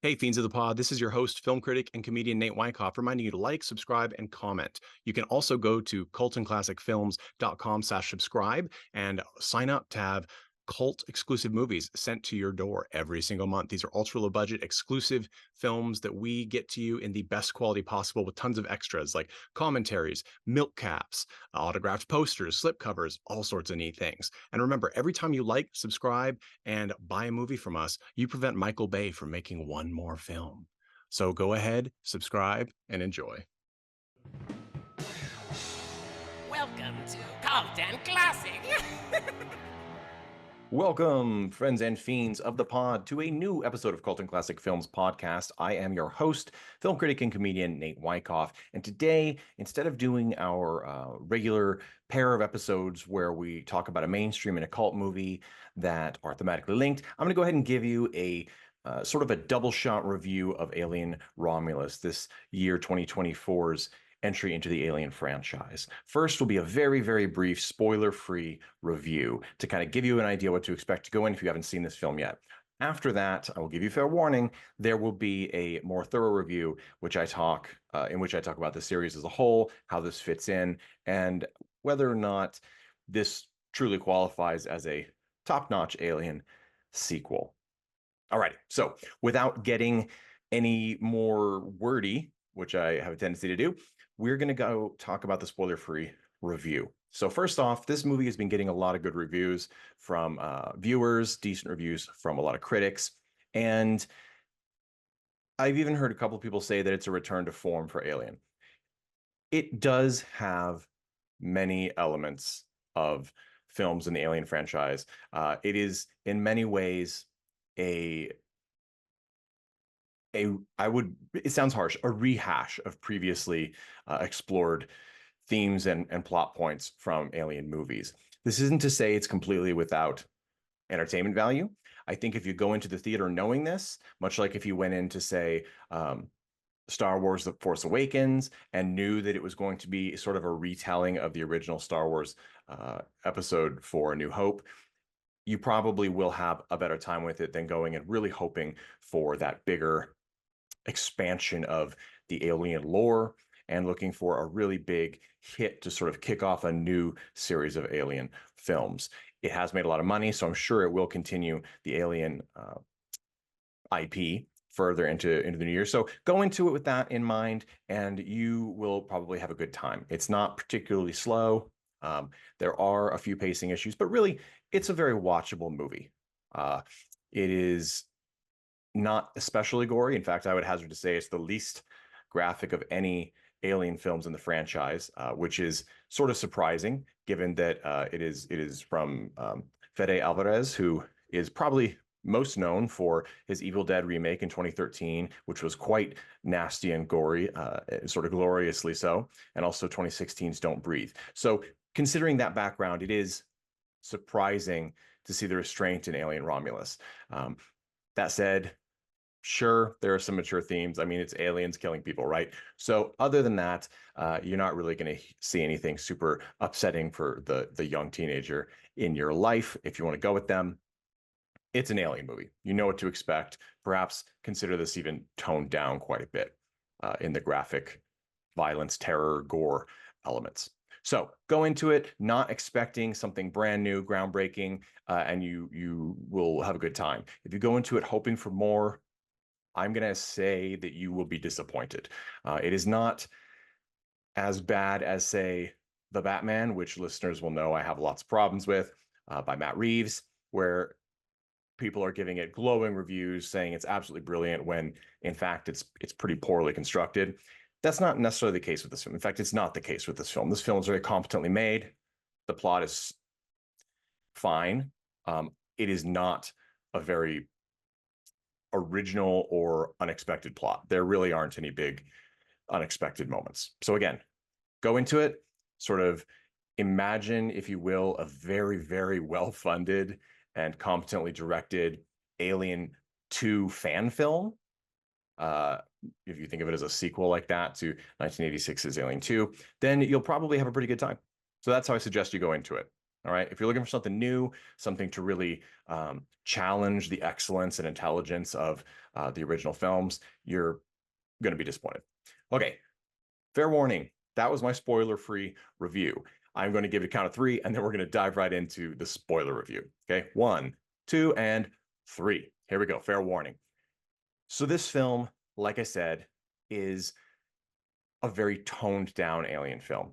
Hey, Fiends of the Pod, this is your host, film critic, and comedian Nate Wyckoff, reminding you to like, subscribe, and comment. You can also go to cultandclassicfilms.com/subscribe and sign up to have cult exclusive movies sent to your door every single month. These are ultra low budget exclusive films that we get to you in the best quality possible with tons of extras like commentaries, milk caps, autographed posters, slipcovers, all sorts of neat things. And remember, every time you like, subscribe, and buy a movie from us, you prevent Michael Bay from making one more film. So go ahead, subscribe, and enjoy. Welcome to Cult and Classic. Welcome, friends and fiends of the pod, to a new episode of Cult and Classic Films podcast. I am your host, film critic and comedian Nate Wyckoff. And today, instead of doing our regular pair of episodes where we talk about a mainstream and a cult movie that are thematically linked, I'm going to go ahead and give you a sort of a double shot review of Alien Romulus, this year 2024's entry into the Alien franchise. First will be a very, very brief spoiler-free review to kind of give you an idea what to expect to go in if you haven't seen this film yet. After that, I will give you fair warning, there will be a more thorough review in which I talk about the series as a whole, how this fits in, and whether or not this truly qualifies as a top-notch Alien sequel. Alrighty, so without getting any more wordy, which I have a tendency to do, we're going to go talk about the spoiler-free review. So first off, this movie has been getting a lot of good reviews from viewers, decent reviews from a lot of critics, and I've even heard a couple of people say that it's a return to form for Alien. It does have many elements of films in the Alien franchise. It is in many ways it sounds harsh, a rehash of previously explored themes and plot points from Alien movies. This isn't to say it's completely without entertainment value. I think if you go into the theater knowing this, much like if you went in to say Star Wars The Force Awakens and knew that it was going to be sort of a retelling of the original Star Wars episode for A New Hope, you probably will have a better time with it than going and really hoping for that bigger expansion of the Alien lore and looking for a really big hit to sort of kick off a new series of Alien films. It has made a lot of money, so I'm sure it will continue the Alien IP further into the new year. So go into it with that in mind, and you will probably have a good time. It's not particularly slow. There are a few pacing issues, but really, it's a very watchable movie. It is not especially gory. In fact, I would hazard to say it's the least graphic of any Alien films in the franchise, which is sort of surprising, given that it is from Fede Álvarez, who is probably most known for his Evil Dead remake in 2013, which was quite nasty and gory, sort of gloriously so, and also 2016's Don't Breathe. So considering that background, it is surprising to see the restraint in Alien Romulus. That said, sure, there are some mature themes. I mean, it's aliens killing people, right? So other than that, you're not really going to see anything super upsetting for the young teenager in your life. If you want to go with them, it's an Alien movie. You know what to expect. Perhaps consider this even toned down quite a bit in the graphic violence, terror, gore elements. So go into it not expecting something brand new, groundbreaking, and you will have a good time. If you go into it hoping for more, I'm going to say that you will be disappointed. It is not as bad as, say, The Batman, which listeners will know I have lots of problems with, by Matt Reeves, where people are giving it glowing reviews, saying it's absolutely brilliant, when in fact it's pretty poorly constructed. That's not necessarily the case with this film. In fact, it's not the case with this film. This film is very competently made. The plot is fine. It is not a very original or unexpected plot. There really aren't any big unexpected moments. So again, go into it, sort of imagine, if you will, a very, very well-funded and competently directed Alien 2 fan film. If you think of it as a sequel like that to 1986's Alien 2, then you'll probably have a pretty good time. So that's how I suggest you go into it. All right. If you're looking for something new, something to really challenge the excellence and intelligence of the original films, you're going to be disappointed. Okay. Fair warning. That was my spoiler-free review. I'm going to give it a count of 3, and then we're going to dive right into the spoiler review. Okay. 1, 2, and 3. Here we go. Fair warning. So this film, like I said, is a very toned down alien film.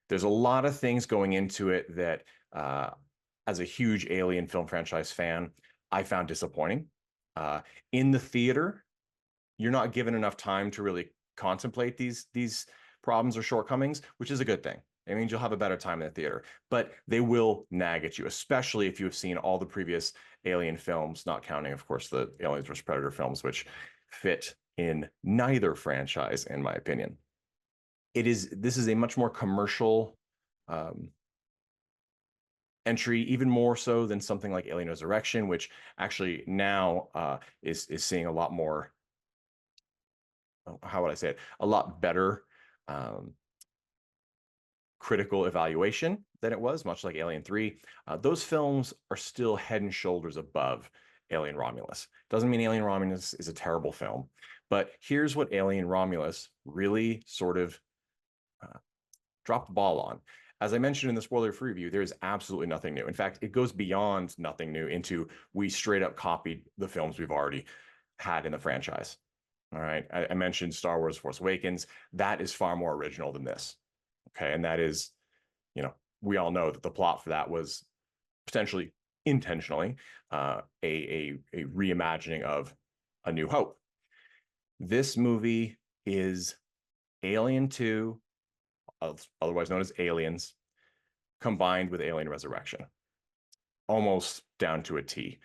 There's a lot of things going into it that, as a huge alien film franchise fan, I found disappointing. In the theater, you're not given enough time to really contemplate these problems or shortcomings, which is a good thing. It means you'll have a better time in the theater, but they will nag at you, especially if you have seen all the previous Alien films, not counting, of course, the Aliens vs. Predator films, which fit in neither franchise, in my opinion. This is a much more commercial entry, even more so than something like Alien Resurrection, which actually now is seeing a lot more, how would I say it, a lot better critical evaluation than it was, much like Alien 3. Those films are still head and shoulders above Alien Romulus. Doesn't mean Alien Romulus is a terrible film, but here's what Alien Romulus really sort of dropped the ball on. As I mentioned in the spoiler-free review, there is absolutely nothing new. In fact, it goes beyond nothing new into we straight up copied the films we've already had in the franchise. All right. I mentioned Star Wars Force Awakens. That is far more original than this. Okay. And that is, we all know that the plot for that was potentially intentionally a reimagining of A New Hope. This movie is Alien 2, otherwise known as Aliens, combined with Alien Resurrection, almost down to a T.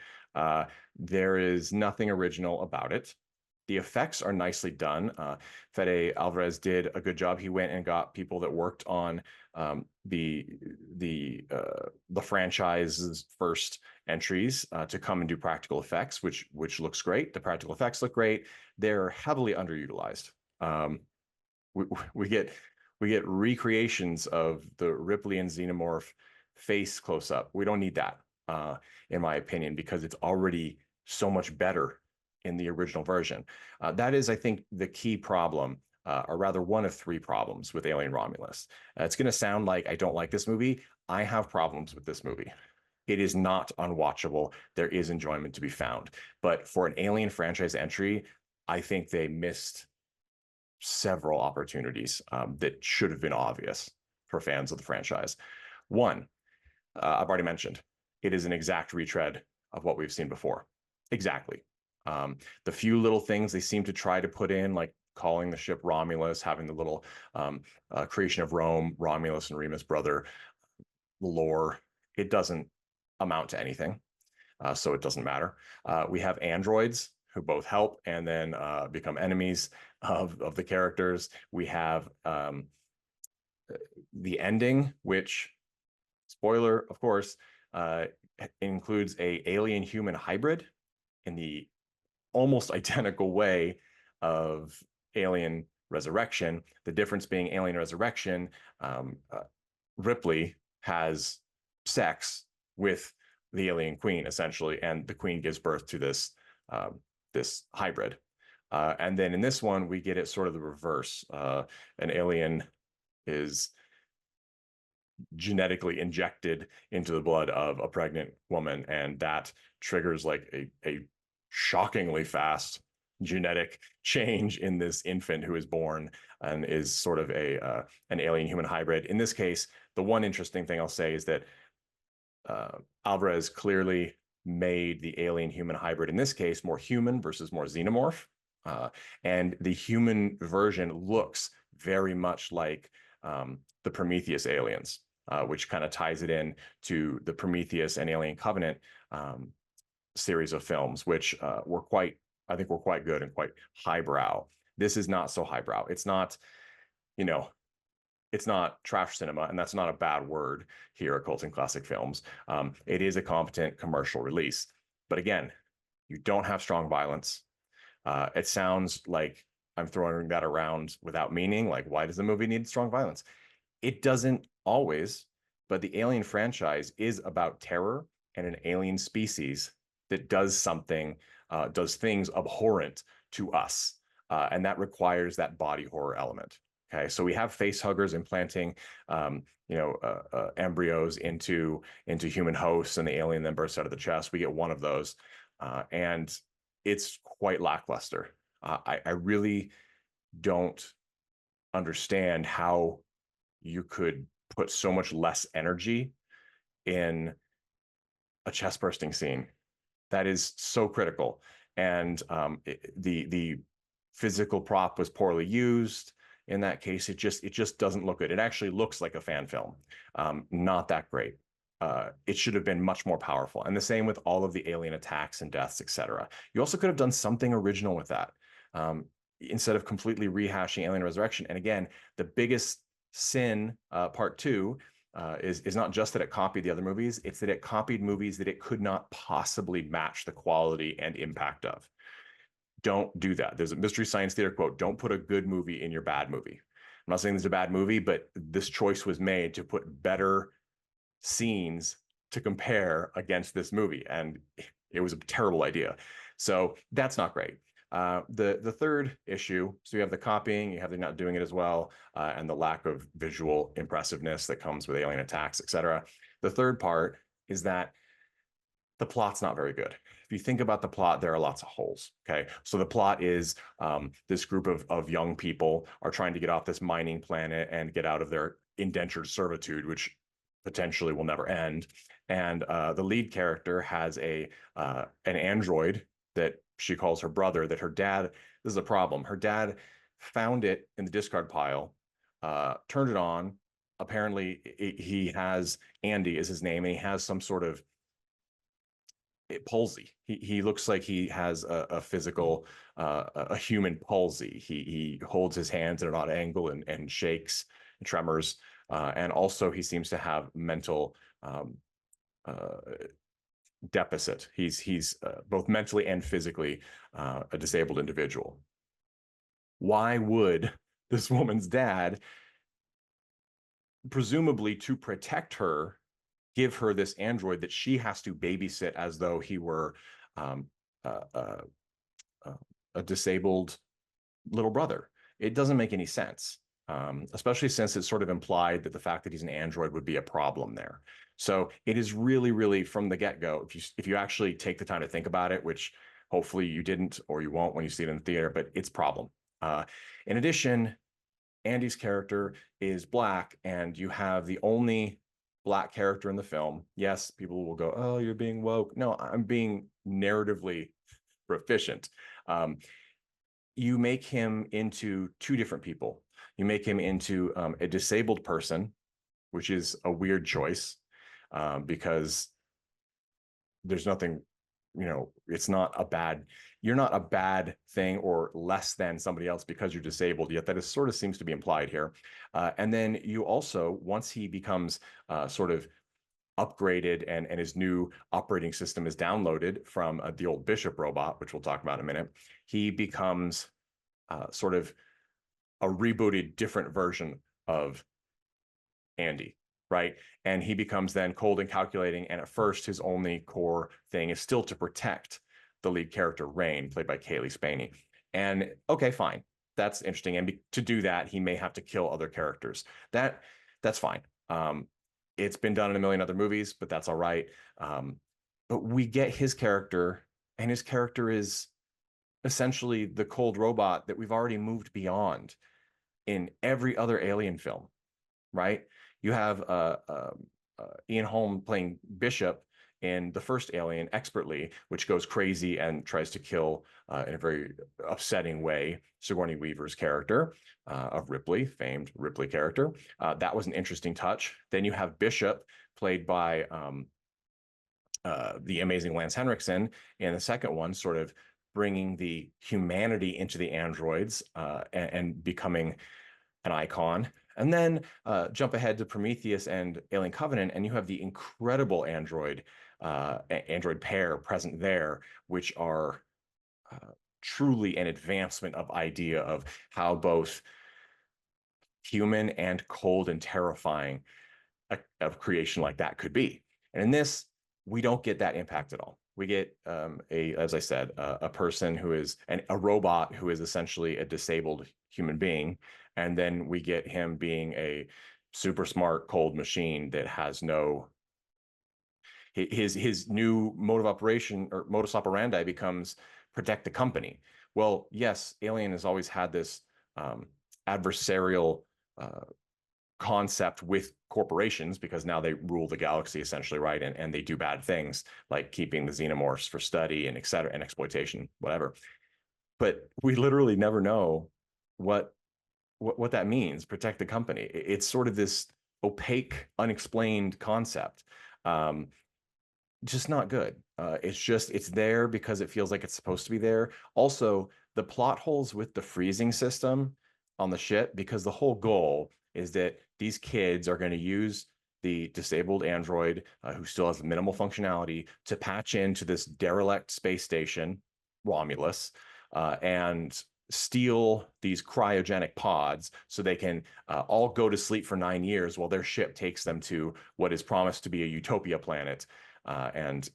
There is nothing original about it. The effects are nicely done. Fede Álvarez did a good job. He went and got people that worked on the franchise's first entries to come and do practical effects, which looks great. The practical effects look great. They're heavily underutilized. We get recreations of the Ripley and Xenomorph face close up. We don't need that, in my opinion, because it's already so much better in the original version. That is, I think, the key problem, or rather one of 3 problems with Alien Romulus. It's going to sound like I don't like this movie. I have problems with this movie. It is not unwatchable. There is enjoyment to be found. But for an Alien franchise entry, I think they missed several opportunities that should have been obvious for fans of the franchise. One, I've already mentioned, it is an exact retread of what we've seen before. Exactly. The few little things they seem to try to put in, like calling the ship Romulus, having the little creation of Rome, Romulus and Remus brother lore, it doesn't amount to anything. So it doesn't matter. We have androids who both help and then become enemies of the characters. We have the ending, which, spoiler, of course, includes a alien-human hybrid in the almost identical way of Alien Resurrection. The difference being Alien Resurrection, Ripley has sex with the alien queen, essentially, and the queen gives birth to this hybrid. And then in this one, we get it sort of the reverse. An alien is genetically injected into the blood of a pregnant woman, and that triggers like a shockingly fast genetic change in this infant who is born and is sort of an alien human hybrid. In this case, the one interesting thing I'll say is that Alvarez clearly made the alien human hybrid in this case more human versus more xenomorph. And the human version looks very much like the Prometheus aliens, which kind of ties it in to the Prometheus and Alien Covenant series of films, which were quite good and quite highbrow. This is not so highbrow. It's not, it's not trash cinema, and that's not a bad word here at Cult and Classic Films. It is a competent commercial release. But again, you don't have strong violence. It sounds like I'm throwing that around without meaning. Like, why does the movie need strong violence? It doesn't always. but the Alien franchise is about terror and an alien species that does something, does things abhorrent to us. And that requires that body horror element. Okay, so we have face huggers implanting, embryos into human hosts, and the alien then bursts out of the chest. We get one of those, and it's quite lackluster. I really don't understand how you could put so much less energy in a chest bursting scene. That is so critical, and the physical prop was poorly used. In that case, it just doesn't look good. It actually looks like a fan film, not that great. It should have been much more powerful. And the same with all of the alien attacks and deaths, etc. You also could have done something original with that, instead of completely rehashing Alien Resurrection. And again, the biggest sin, part two, is not just that it copied the other movies, it's that it copied movies that it could not possibly match the quality and impact of. Don't do that. There's a Mystery Science Theater quote, don't put a good movie in your bad movie. I'm not saying this is a bad movie, but this choice was made to put better scenes to compare against this movie, and it was a terrible idea. So that's not great. The third issue, so you have the copying, you have the not doing it as well, and the lack of visual impressiveness that comes with alien attacks, etc. The third part is that the plot's not very good. If you think about the plot, there are lots of holes. Okay, so the plot is this group of young people are trying to get off this mining planet and get out of their indentured servitude, which potentially will never end. And the lead character has an android that she calls her brother, that her dad, this is a problem. Her dad found it in the discard pile, turned it on. Apparently he has, Andy is his name, and he has some sort of palsy. He looks like he has a physical, a human palsy. He holds his hands at an odd angle and shakes, and tremors. And also he seems to have mental deficit. He's both mentally and physically a disabled individual. Why would this woman's dad, presumably to protect her, give her this android that she has to babysit as though he were a disabled little brother? It doesn't make any sense, especially since it's sort of implied that the fact that he's an android would be a problem there. So it is really, really from the get-go, if you actually take the time to think about it, which hopefully you didn't or you won't when you see it in the theater, but it's a problem. In addition, Andy's character is Black, and you have the only Black character in the film. Yes, people will go, oh, you're being woke. No, I'm being narratively proficient. You make him into two different people. You make him into a disabled person, which is a weird choice, because there's nothing, it's not a bad, you're not a bad thing or less than somebody else because you're disabled, yet that is sort of seems to be implied here. And then you also, once he becomes sort of upgraded and his new operating system is downloaded from the old Bishop robot, which we'll talk about in a minute, he becomes sort of a rebooted different version of Andy, right? And he becomes then cold and calculating, and at first his only core thing is still to protect the lead character, Rain, played by Kaylee Spaney. And okay, fine, that's interesting. And to do that, he may have to kill other characters. That's fine. It's been done in a million other movies, but that's all right. But we get his character, and his character is essentially the cold robot that we've already moved beyond in every other Alien film, right? You have Ian Holm playing Bishop in the first Alien expertly, which goes crazy and tries to kill in a very upsetting way Sigourney Weaver's character of Ripley, famed Ripley character. That was an interesting touch. Then you have Bishop played by the amazing Lance Henriksen in the second one, sort of bringing the humanity into the androids and becoming an icon. And then jump ahead to Prometheus and Alien Covenant, and you have the incredible android pair present there, which are truly an advancement of idea of how both human and cold and terrifying of creation like that could be. And in this, we don't get that impact at all. We get as I said, a person who is a robot who is essentially a disabled human being, and then we get him being a super smart cold machine that has no. His new mode of operation or modus operandi becomes protect the company. Well, yes, Alien has always had this adversarial concept with corporations because now they rule the galaxy essentially, right? And they do bad things like keeping the xenomorphs for study and et cetera, and exploitation, whatever. But we literally never know what that means, protect the company. It's sort of this opaque, unexplained concept. Just not good. It's there because it feels like it's supposed to be there. Also, the plot holes with the freezing system on the ship, because the whole goal is that these kids are going to use the disabled android who still has minimal functionality to patch into this derelict space station, Romulus, and steal these cryogenic pods so they can all go to sleep for 9 years while their ship takes them to what is promised to be a utopia planet. And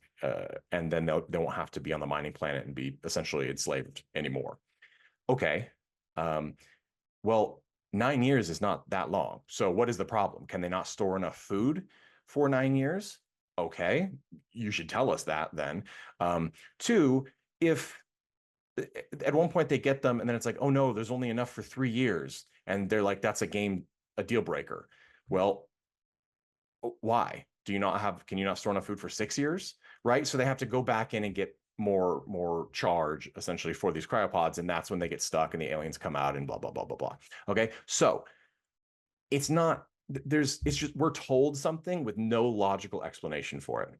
then they won't have to be on the mining planet and be essentially enslaved anymore. Okay. Well, 9 years is not that long. So what is the problem? Can they not store enough food for 9 years? Okay, you should tell us that then. Two, if at one point they get them and then it's like, oh no, there's only enough for 3 years. And they're like, that's a deal breaker. Well, why? Can you not store enough food for 6 years? Right. So they have to go back in and get more charge essentially for these cryopods. And that's when they get stuck and the aliens come out and blah, blah, blah, blah, blah. Okay. So it's just, we're told something with no logical explanation for it.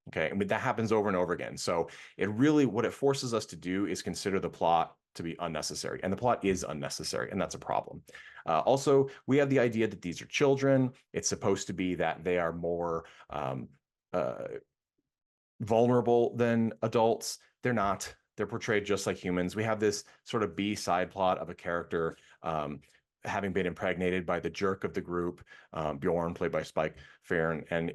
Okay. And that happens over and over again. So what it forces us to do is consider the plot to be unnecessary, and the plot is unnecessary, and that's a problem. Also, we have the idea that these are children. It's supposed to be that they are more vulnerable than adults. They're not. They're portrayed just like humans. We have this sort of B side plot of a character having been impregnated by the jerk of the group, Bjorn, played by Spike Farron, and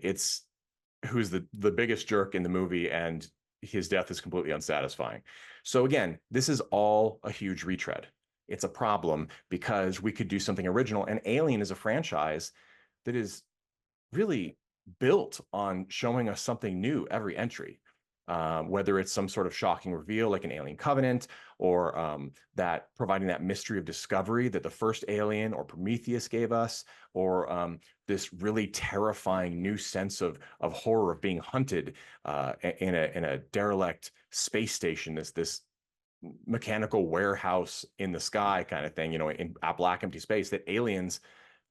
who's the biggest jerk in the movie, and his death is completely unsatisfying. So again, this is all a huge retread. It's a problem because we could do something original, and Alien is a franchise that is really built on showing us something new every entry, whether it's some sort of shocking reveal like an Alien Covenant, or that providing that mystery of discovery that the first Alien or Prometheus gave us, or this really terrifying new sense of horror of being hunted in a derelict space station, this mechanical warehouse in the sky kind of thing, in a black empty space that Aliens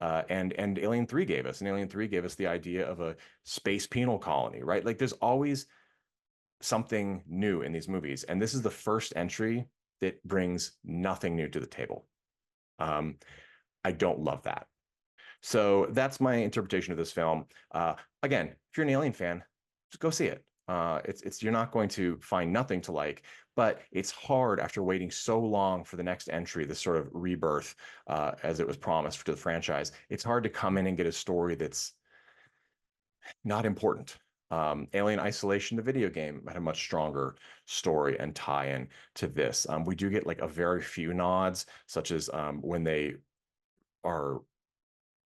and Alien 3 gave us. And Alien 3 gave us the idea of a space penal colony, right? Like there's always something new in these movies. And this is the first entry that brings nothing new to the table. I don't love that. So that's my interpretation of this film. Again, if you're an Alien fan, just go see it. You're not going to find nothing to like, but it's hard after waiting so long for the next entry, this sort of rebirth, as it was promised to the franchise. It's hard to come in and get a story that's not important. Alien Isolation, the video game, had a much stronger story and tie-in to this. We do get like a very few nods, such as when they are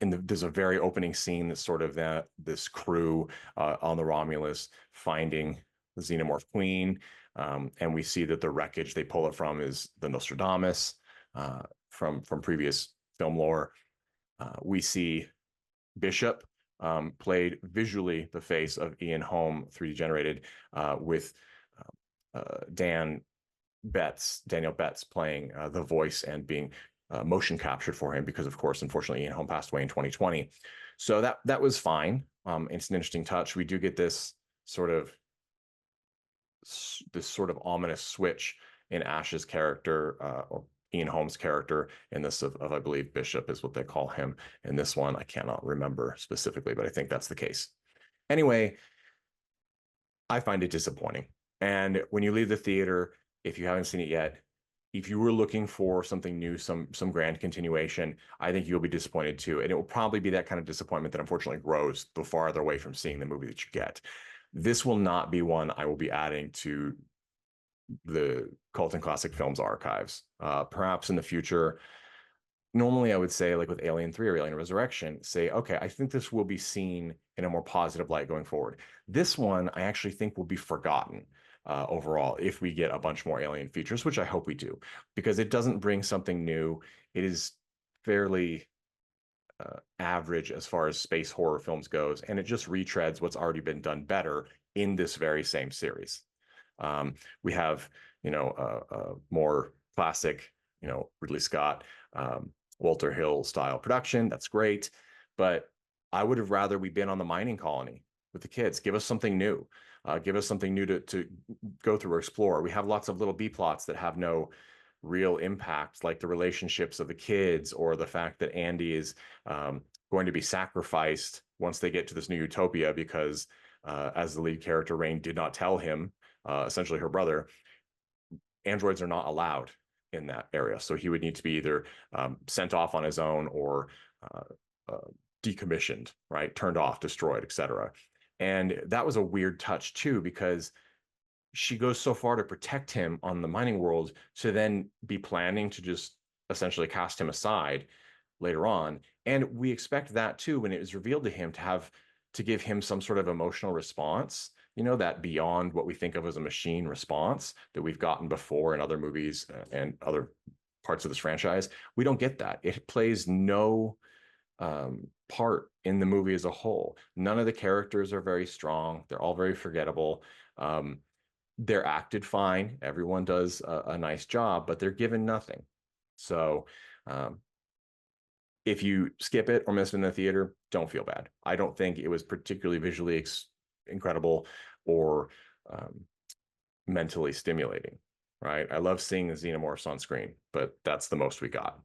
there's a very opening scene that's sort of this crew on the Romulus finding the Xenomorph Queen, and we see that the wreckage they pull it from is the Nostradamus from previous film lore. We see Bishop played visually the face of Ian Holm, 3D generated, with Daniel Betts playing the voice and being motion captured for him, because of course, unfortunately, Ian Holm passed away in 2020. So that was fine. It's an interesting touch. We do get this sort of ominous switch in Ash's character, or Ian Holm's character in this of I believe Bishop is what they call him in this one. I cannot remember specifically, but I think that's the case. Anyway, I find it disappointing. And when you leave the theater, if you haven't seen it yet, if you were looking for something new, some grand continuation, I think you'll be disappointed too. And it will probably be that kind of disappointment that unfortunately grows the farther away from seeing the movie that you get. This will not be one I will be adding to the Cult and Classic Films archives. Perhaps in the future, normally I would say, like with Alien 3 or Alien Resurrection, say, okay, I think this will be seen in a more positive light going forward. This one, I actually think will be forgotten overall if we get a bunch more Alien features, which I hope we do, because it doesn't bring something new. It is fairly average as far as space horror films goes, and it just retreads what's already been done better in this very same series. We have, more classic, Ridley Scott, Walter Hill style production. That's great. But I would have rather we been on the mining colony with the kids. Give us something new. Give us something new to go through or explore. We have lots of little B plots that have no real impact, like the relationships of the kids or the fact that Andy is going to be sacrificed once they get to this new utopia because as the lead character, Rain, did not tell him, essentially her brother, androids are not allowed in that area. So he would need to be either sent off on his own or decommissioned, right? Turned off, destroyed, etc. And that was a weird touch too, because she goes so far to protect him on the mining world to then be planning to just essentially cast him aside later on. And we expect that too, when it was revealed to him, to give him some sort of emotional response, that beyond what we think of as a machine response that we've gotten before in other movies and other parts of this franchise. We don't get that. It plays no part in the movie as a whole. None of the characters are very strong. They're all very forgettable. They're acted fine. Everyone does a nice job, but they're given nothing. So if you skip it or miss it in the theater, don't feel bad. I don't think it was particularly visually incredible or mentally stimulating, right? I love seeing the xenomorphs on screen, but that's the most we got.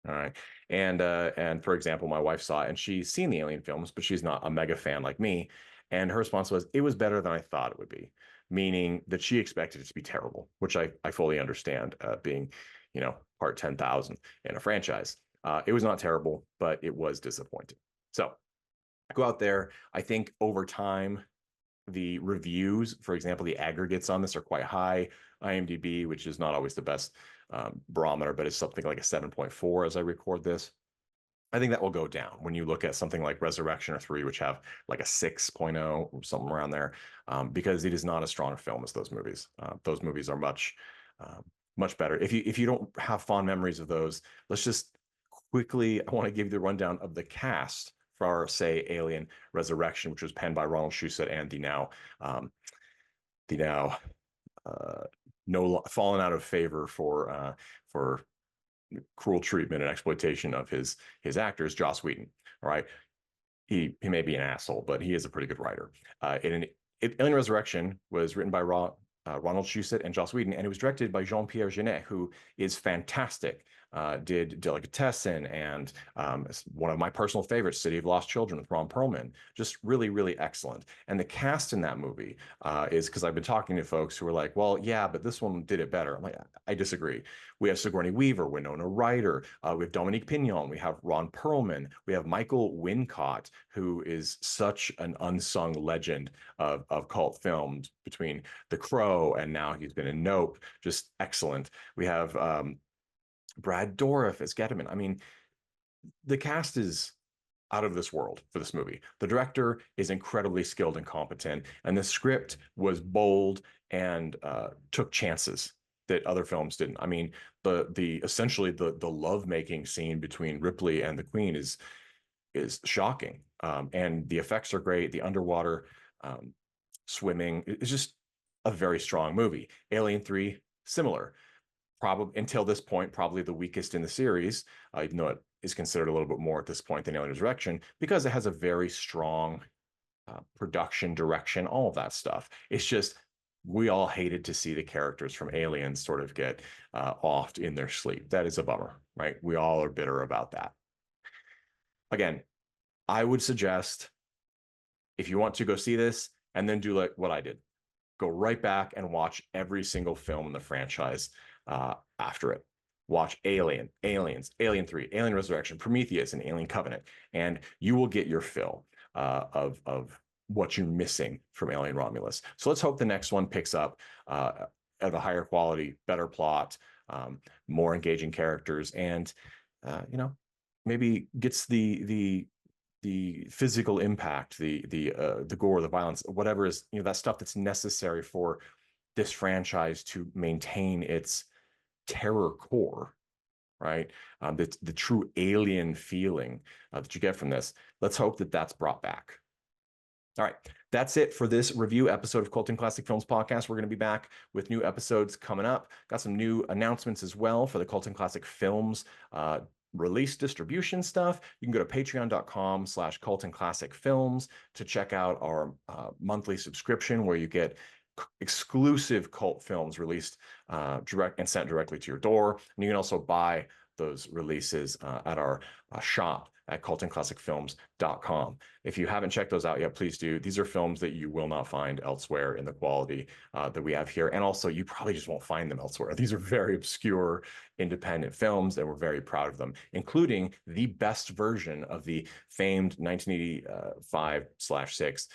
All right. And for example, my wife saw it and she's seen the Alien films, but she's not a mega fan like me. And her response was, it was better than I thought it would be, meaning that she expected it to be terrible, which I fully understand, being, part 10,000 in a franchise. It was not terrible, but it was disappointing. So go out there. I think over time, the reviews, for example, the aggregates on this are quite high. IMDb, which is not always the best barometer, but it's something like a 7.4 as I record this. I think that will go down when you look at something like Resurrection or 3, which have like a 6.0 or something around there, because it is not as strong a film as those movies. Those movies are much better. If you don't have fond memories of those, let's just quickly, I want to give you the rundown of the cast for our, say, Alien Resurrection, which was penned by Ronald Shusett and the now no fallen out of favor for cruel treatment and exploitation of his actors, Joss Whedon. All right, he may be an asshole, but he is a pretty good writer. Alien Resurrection was written by Ronald Shusett and Joss Whedon, and it was directed by Jean-Pierre Jeunet, who is fantastic. Did Delicatessen and one of my personal favorites, City of Lost Children with Ron Perlman. Just really, really excellent. And the cast in that movie is, because I've been talking to folks who are like, well, yeah, but this one did it better. I'm like, I disagree. We have Sigourney Weaver, Winona Ryder, we have Dominique Pignon, we have Ron Perlman, we have Michael Wincott, who is such an unsung legend of cult films, between The Crow and now he's been in Nope. Just excellent. We have Brad Dourif as Gettman. I mean, the cast is out of this world for this movie. The director is incredibly skilled and competent, and the script was bold and took chances that other films didn't. I mean, essentially the lovemaking scene between Ripley and the Queen is shocking, and the effects are great. The underwater swimming is just a very strong movie. Alien 3, similar. Probably until this point, probably the weakest in the series, even though it is considered a little bit more at this point than Alien Resurrection, because it has a very strong production, direction, all of that stuff. It's just, we all hated to see the characters from Aliens sort of get offed in their sleep. That is a bummer, right? We all are bitter about that. Again, I would suggest, if you want to go see this and then do like what I did, go right back and watch every single film in the franchise. after it. Watch Alien, Aliens, Alien 3, Alien Resurrection, Prometheus, and Alien Covenant, and you will get your fill of what you're missing from Alien Romulus. So let's hope the next one picks up at a higher quality, better plot, more engaging characters, and maybe gets the physical impact, the gore, the violence, whatever is that stuff that's necessary for this franchise to maintain its terror core, right? The true alien feeling that you get from this. Let's hope that that's brought back. All right, that's it for this review episode of Cult and Classic Films Podcast. We're going to be back with new episodes coming up. Got some new announcements as well for the Cult and Classic Films release distribution stuff. You can go to patreon.com/Cult and Classic Films to check out our monthly subscription where you get exclusive cult films released direct and sent directly to your door. And you can also buy those releases at our shop at cultandclassicfilms.com. If you haven't checked those out yet, please do. These are films that you will not find elsewhere in the quality that we have here. And also, you probably just won't find them elsewhere. These are very obscure independent films, and we're very proud of them, including the best version of the famed 1985/6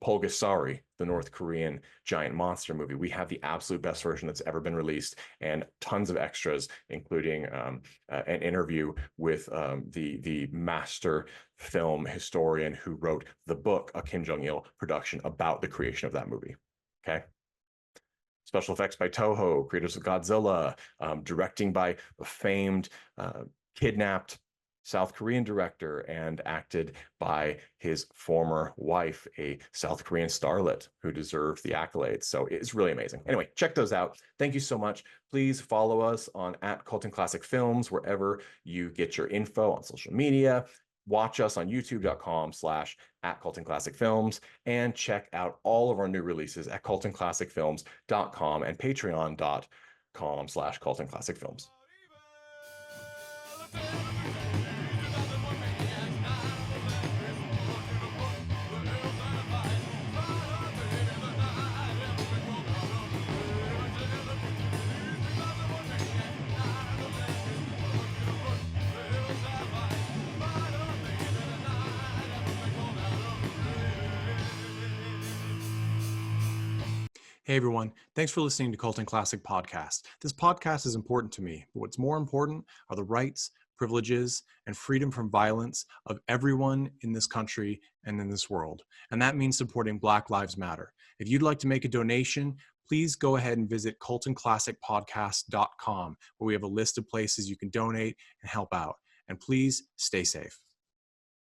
Pulgasari, the North Korean giant monster movie. We have the absolute best version that's ever been released, and tons of extras, including an interview with the master film historian who wrote the book, A Kim Jong-il production, about the creation of that movie. Okay. Special effects by Toho, creators of Godzilla, directing by a famed kidnapped South Korean director and acted by his former wife, a South Korean starlet who deserved the accolades. So it's really amazing. Anyway, check those out. Thank you so much. Please follow us on @CultandClassicFilms, wherever you get your info on social media. Watch us on youtube.com/@CultandClassicFilms, and check out all of our new releases at cultandclassicfilms.com and patreon.com/cultandclassicfilms. Hey everyone, thanks for listening to Cult and Classic Podcast. This podcast is important to me, but what's more important are the rights, privileges, and freedom from violence of everyone in this country and in this world. And that means supporting Black Lives Matter. If you'd like to make a donation, please go ahead and visit cultandclassicpodcast.com, where we have a list of places you can donate and help out. And please stay safe.